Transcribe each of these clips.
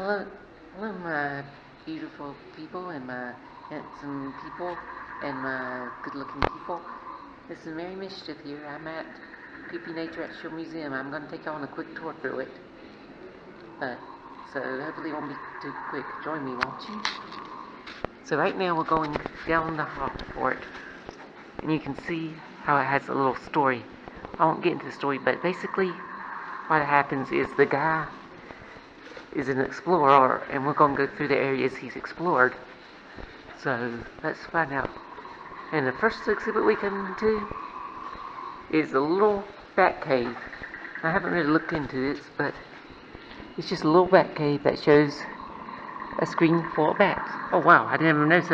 Hello, hello, my beautiful people and my handsome people and my good-looking people. This is Mary Mischief here. I'm at Creepy Nature at Show Museum. I'm going to take you on a quick tour through it. So hopefully it won't be too quick. Join me, won't you? So right now we're going down the hall for it. And you can see how it has a little story. I won't get into the story, but basically what happens is the guy is an explorer, and we're going to go through the areas he's explored. So let's find out. And the first exhibit we come to is a little bat cave. I haven't really looked into this, but it's just a little bat cave that shows a screen full of bats. Oh wow, I never noticed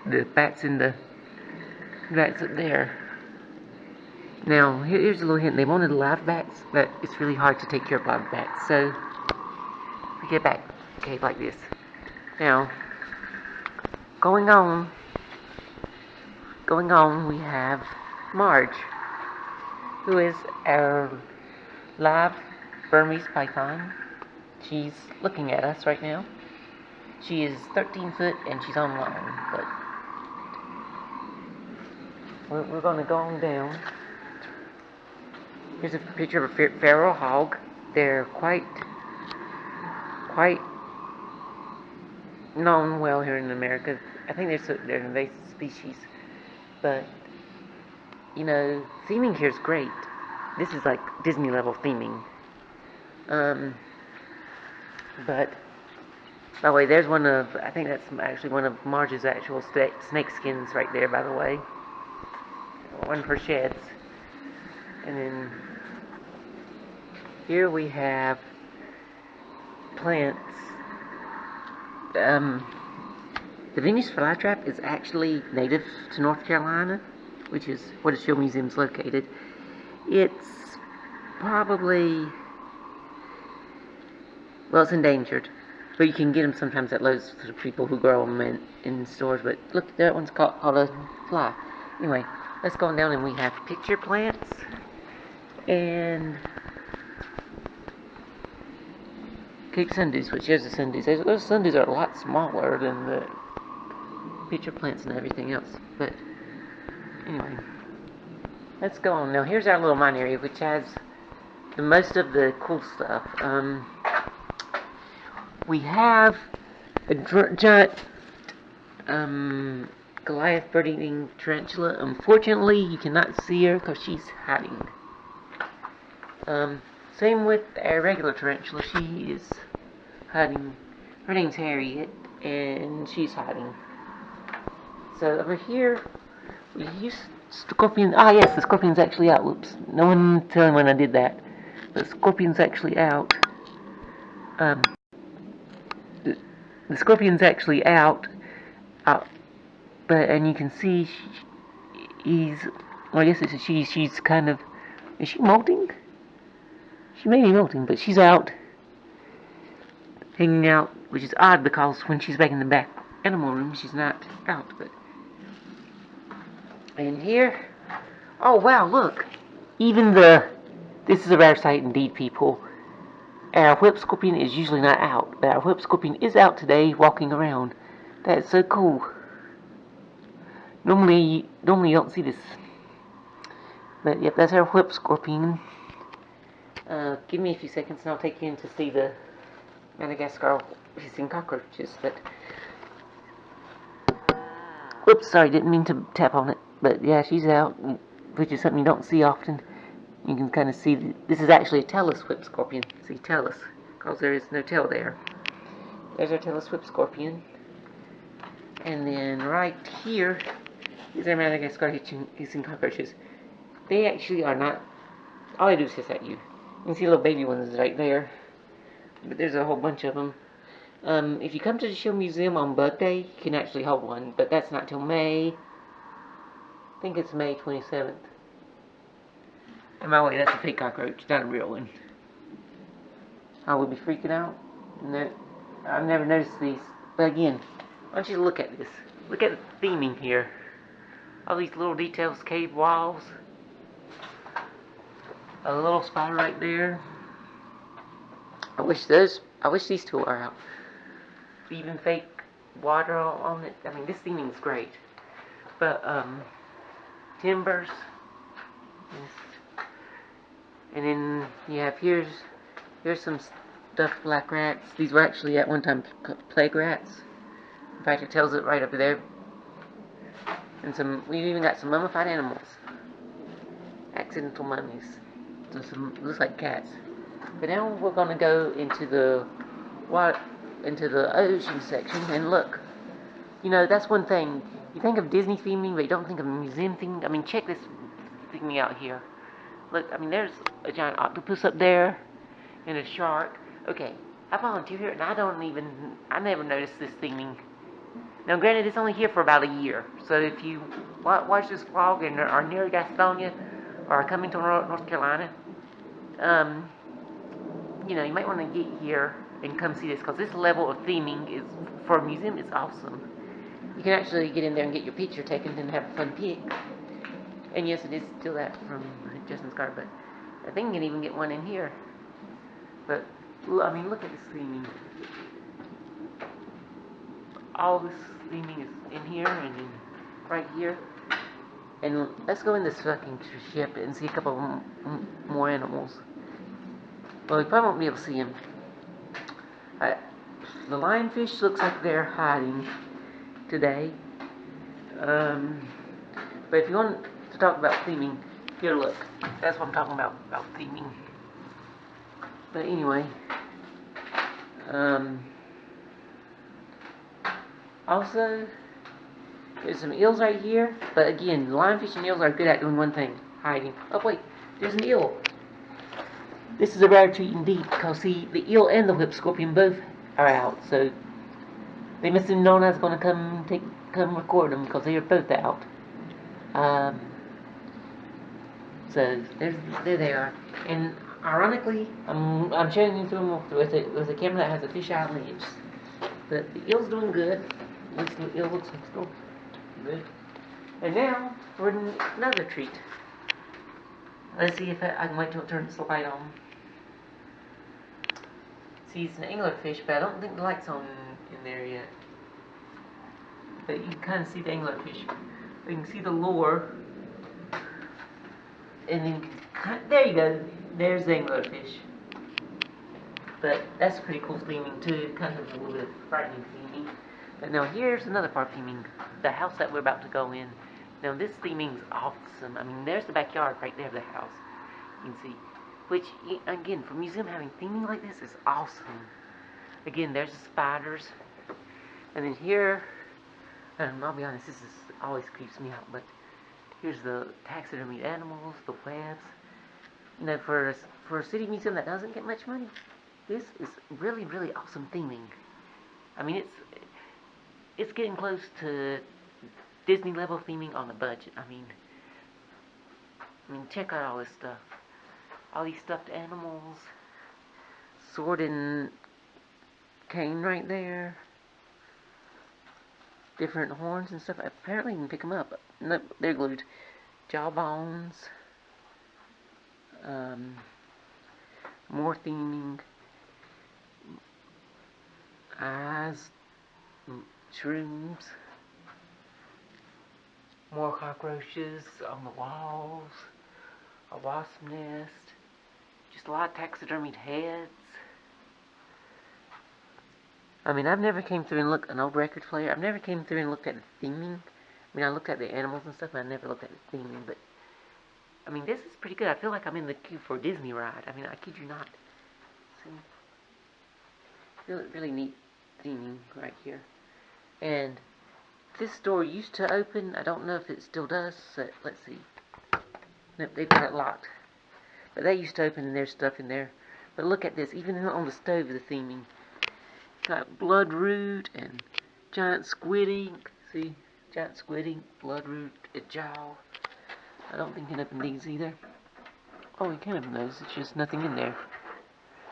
the bats up there. Now here's a little hint. They wanted live bats, but it's really hard to take care of live bats. So we get back cave like this. Now, going on, we have Marge, who is our live Burmese python. She's looking at us right now. She is 13 foot and she's on long, but we're going to go on down. Here's a picture of a feral hog. They're quite known well here in America. I think they're an invasive species, but you know, theming here is great. This is like Disney level theming. But by the way, there's I think that's actually one of Marge's actual snake skins right there, by the way. One of her sheds. And then here we have plants. The Venus flytrap is actually native to North Carolina, which is where the Show Museum is located. It's probably, well, it's endangered, but you can get them sometimes at Lowe's for people who grow them in stores. But look, that one's called a fly. Anyway, let's go on down, and we have picture plants and Cape sundews, which is the sundews. Those sundews are a lot smaller than the picture plants and everything else. But anyway, let's go on. Now here's our little mine area, which has the most of the cool stuff. We have a giant Goliath bird-eating tarantula. Unfortunately, you cannot see her because she's hiding. Same with our regular tarantula. She is hiding. Her name's Harriet, and she's hiding. So over here, we use scorpion. Ah, yes, the scorpion's actually out. Whoops. No one tell me when I did that. The scorpion's actually out. The scorpion's actually out. And you can see well, I guess it's a she. She's kind of. Is she molting? She may be molting, but she's out, hanging out, which is odd because when she's back in the back animal room, she's not out. But and here, oh wow, look! Even this is a rare sight indeed, people. Our whip scorpion is usually not out, but our whip scorpion is out today, walking around. That's so cool. Normally you don't see this, but yep, that's our whip scorpion. Give me a few seconds and I'll take you in to see the Madagascar hissing cockroaches. But whoops, sorry, didn't mean to tap on it. But yeah, she's out, which is something you don't see often. You can kind of see this is actually a tailless whip scorpion. See, tailless, because there is no tail there. There's our tailless whip scorpion. And then right here is our Madagascar hissing cockroaches. They actually are not. All they do is hiss at you. You can see little baby ones right there, but there's a whole bunch of them. If you come to the Show Museum on Bug Day, you can actually hold one, but that's not till May. I think it's May 27th. And by the way, that's a fake cockroach, not a real one. I would be freaking out. No, I've never noticed these. But again, I want you to look at this. Look at the theming here. All these little details, cave walls. A little spider right there. I wish these two are out. even fake water on it. I mean, this theming is great. But, timbers. And then you have here's some stuffed black rats. These were actually at one time plague rats. In fact, it tells it right up there. And we even got some mummified animals. Accidental mummies. So looks like cats. But now we're gonna go into the ocean section and look. You know, that's one thing. You think of Disney theming, but you don't think of museum theming. I mean, check this theming out here. Look, I mean, there's a giant octopus up there and a shark. Okay, I volunteer here, and I never noticed this theming. Now, granted, it's only here for about a year. So if you watch this vlog and are near Gastonia or are coming to North Carolina, you know, you might want to get here and come see this, because this level of theming is, for a museum, is awesome. You can actually get in there and get your picture taken and have a fun pic. And yes, it is still that from Justin's car, but I think you can even get one in here. But, I mean, look at this theming. All this theming is in here and in right here. And let's go in this fucking ship and see a couple more animals. Well, we probably won't be able to see them. The lionfish looks like they're hiding today. But if you want to talk about theming, here, look. That's what I'm talking about theming. But anyway, also, there's some eels right here. But again, lionfish and eels are good at doing one thing: hiding. Oh wait, there's an eel. This is a rare treat indeed, because see, the eel and the whip scorpion both are out. So they must have known I was going to come record them, because they are both out. So there they are. And ironically, I'm showing you through them with a camera that has a fisheye lens. But the eel's doing good. At least the eel looks like it's doing good. And now for another treat. Let's see if I can wait till it turns the light on. See, it's an anglerfish, but I don't think the light's on in there yet. But you can kind of see the anglerfish. You can see the lure. And then, there you go. There's the anglerfish. But that's pretty cool theming too. Kind of a little bit of frightening theming. But now here's another part of theming. The house that we're about to go in. Now this theming's awesome. I mean, there's the backyard right there of the house. You can see. Which, again, for a museum having theming like this is awesome. Again, there's the spiders. And then here, I'll be honest, this always creeps me out, but here's the taxidermied animals, the webs. You know, for a city museum that doesn't get much money, this is really, really awesome theming. I mean, it's getting close to Disney level theming on a budget. I mean, check out all this stuff. All these stuffed animals, sword and cane right there. Different horns and stuff. Apparently you can pick them up. Nope, they're glued. Jawbones. More theming. Eyes. Shrooms. More cockroaches on the walls. A wasp nest. Just a lot of taxidermied heads. I mean, I've never came through and looked an old record player. I've never came through and looked at the theming. I mean, I looked at the animals and stuff, but I never looked at the theming. But I mean, this is pretty good. I feel like I'm in the queue for a Disney ride. I mean, I kid you not. See, really neat theming right here. And this store used to open. I don't know if it still does. So, let's see. Nope, they've got it locked. But they used to open and there's stuff in there. But look at this. Even on the stove, the theming. Got bloodroot and giant squid ink. See? Giant squid ink, bloodroot, a jaw. I don't think you can open these either. Oh, you can open those. It's just nothing in there.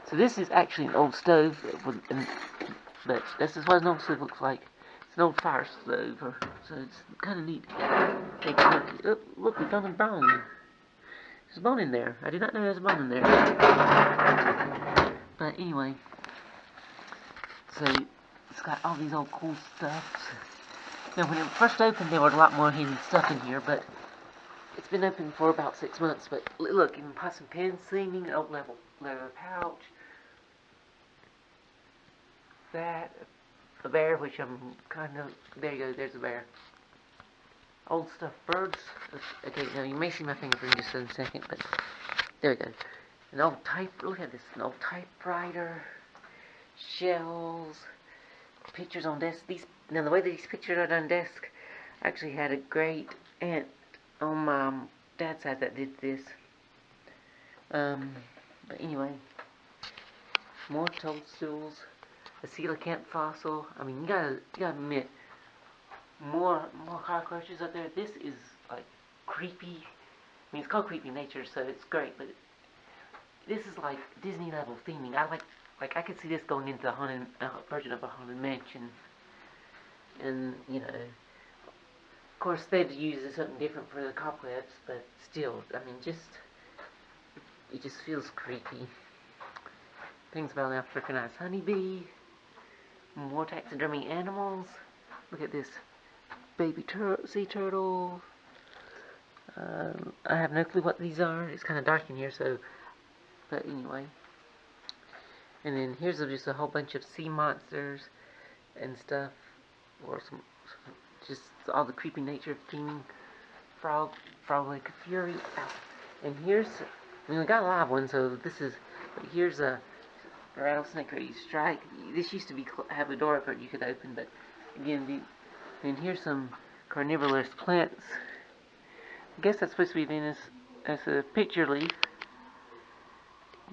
So this is actually an old stove. But this is what an old stove looks like. It's an old fire stove. So it's kind of neat. Oh, look, we found a bone. There's a bone in there. I did not know there was a bone in there. But anyway. So, It's got all these old cool stuff. Now, when it first opened, there was a lot more hidden stuff in here, but it's been open for about 6 months. But look, even possum pen cleaning, old leather pouch. That, a bear, which I'm kind of, there you go, there's a bear. Old stuffed birds. Okay, now you may see my finger in just a second, but there we go. An old look at this, an old typewriter, shells, pictures on desk. Now the way that these pictures are done desk, I actually had a great aunt on my dad's side that did this. But anyway, more toadstools, a coelacanth fossil. I mean, you gotta admit, more cockroaches up there. This is like creepy. I mean, it's called Creepy Nature, so it's great, but this is like Disney level theming. I could see this going into a haunted version of a haunted mansion, and you know, of course they'd use something different for the cobwebs, but still, I mean, it just feels creepy. Things about an Africanized honeybee, more taxidermy animals. Look at this baby sea turtle. I have no clue what these are. It's kind of dark in here, so. But anyway. And then here's just a whole bunch of sea monsters and stuff, or just all the creepy nature of theming. Frog like fury. And here's, I mean, we got a live one, so this is. But here's a rattlesnake ready to strike. This used to have a door that you could open, but again, and here's some carnivorous plants. I guess that's supposed to be Venus as a picture leaf.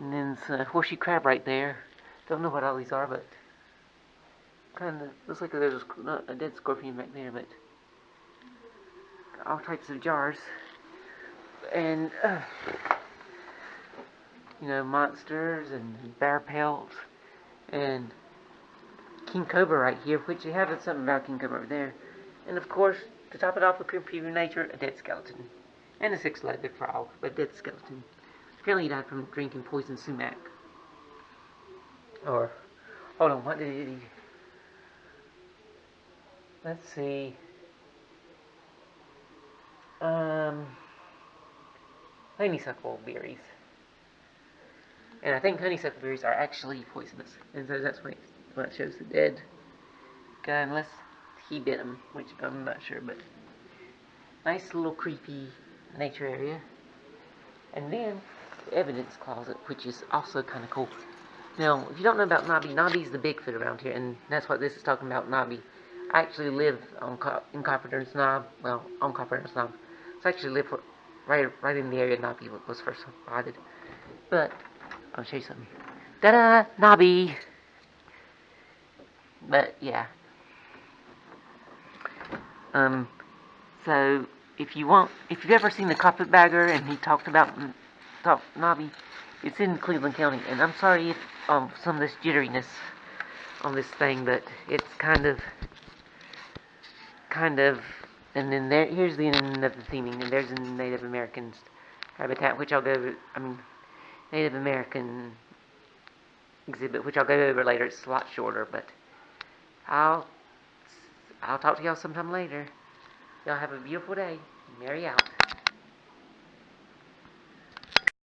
And then it's a horseshoe crab right there. Don't know what all these are, but kind of looks like there's a dead scorpion back there, but all types of jars. And you know, monsters and bear pelts and king cobra right here, which you have something about king cobra over there. And of course, to top it off with creepy nature, a dead skeleton. And a 6-legged frog, but a dead skeleton. Apparently he died from drinking poison sumac. Or, hold on, what did he... Let's see. Honeysuckle berries. And I think honeysuckle berries are actually poisonous. And so that's why it shows the dead guy, unless he bit him, which I'm not sure, but nice little creepy nature area. And then the evidence closet, which is also kind of cool. Now, if you don't know about Nobby, Nobby's the Bigfoot around here, and that's what this is talking about, Nobby. I actually live in Carpenter's Knob, well, on Carpenter's Knob. So I actually live right in the area Nobby was first spotted. But I'll show you something. Ta-da! Nobby! But, yeah. So, if you've ever seen the Carpetbagger and he talked about Nobby, it's in Cleveland County. And I'm sorry if some of this jitteriness on this thing, but it's kind of, and then here's the end of the theming, and there's a Native American habitat, which I'll go over, Native American exhibit, which I'll go over later. It's a lot shorter, but I'll talk to y'all sometime later. Y'all have a beautiful day. Mary out.